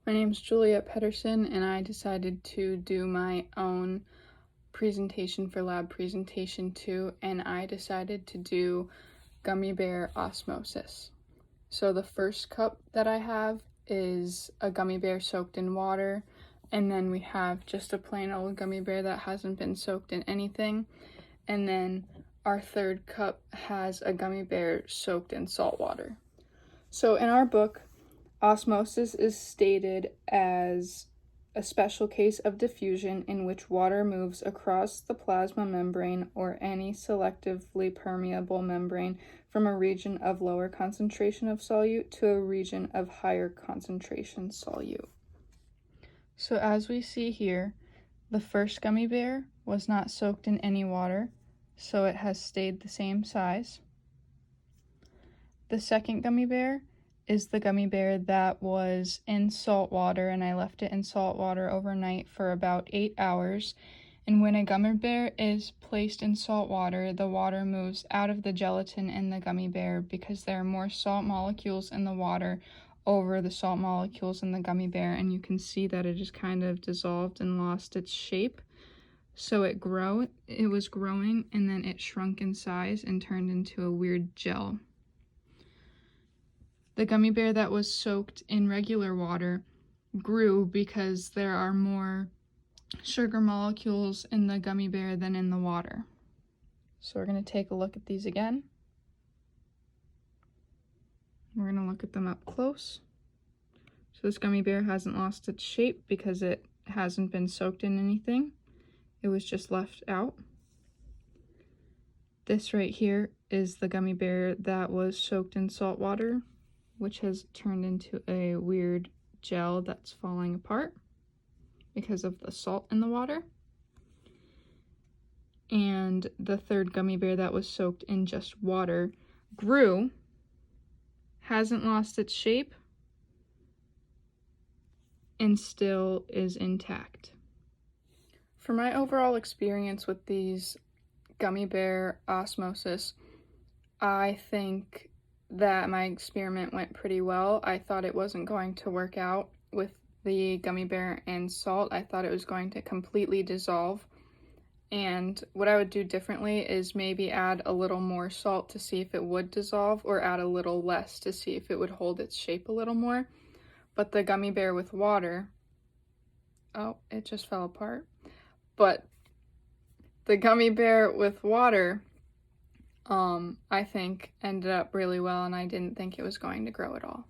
My name's Juliet Pedersen, and I decided to do my own presentation for Lab Presentation 2, and I decided to do gummy bear osmosis. So the first cup that I have is a gummy bear soaked in water, and then we have just a plain old gummy bear that hasn't been soaked in anything, and then our third cup has a gummy bear soaked in salt water. So in our book, osmosis is stated as a special case of diffusion in which water moves across the plasma membrane or any selectively permeable membrane from a region of lower concentration of solute to a region of higher concentration solute. So as we see here, the first gummy bear was not soaked in any water, so it has stayed the same size. The second gummy bear is the gummy bear that was in salt water, and I left it in salt water overnight for about 8 hours. And when a gummy bear is placed in salt water, the water moves out of the gelatin in the gummy bear because there are more salt molecules in the water over the salt molecules in the gummy bear, and you can see that it is kind of dissolved and lost its shape. So it was growing, and then it shrunk in size and turned into a weird gel. The gummy bear that was soaked in regular water grew because there are more sugar molecules in the gummy bear than in the water. So we're going to take a look at these again. We're going to look at them up close. So this gummy bear hasn't lost its shape because it hasn't been soaked in anything. It was just left out. This right here is the gummy bear that was soaked in salt water, which has turned into a weird gel that's falling apart because of the salt in the water. And the third gummy bear that was soaked in just water grew, hasn't lost its shape, and still is intact. For my overall experience with these gummy bear osmosis, I think that my experiment went pretty well. I thought it wasn't going to work out with the gummy bear and salt. I thought it was going to completely dissolve. And what I would do differently is maybe add a little more salt to see if it would dissolve, or add a little less to see if it would hold its shape a little more. But the gummy bear with water, oh, it just fell apart. But the gummy bear with water, I think ended up really well, and I didn't think it was going to grow at all.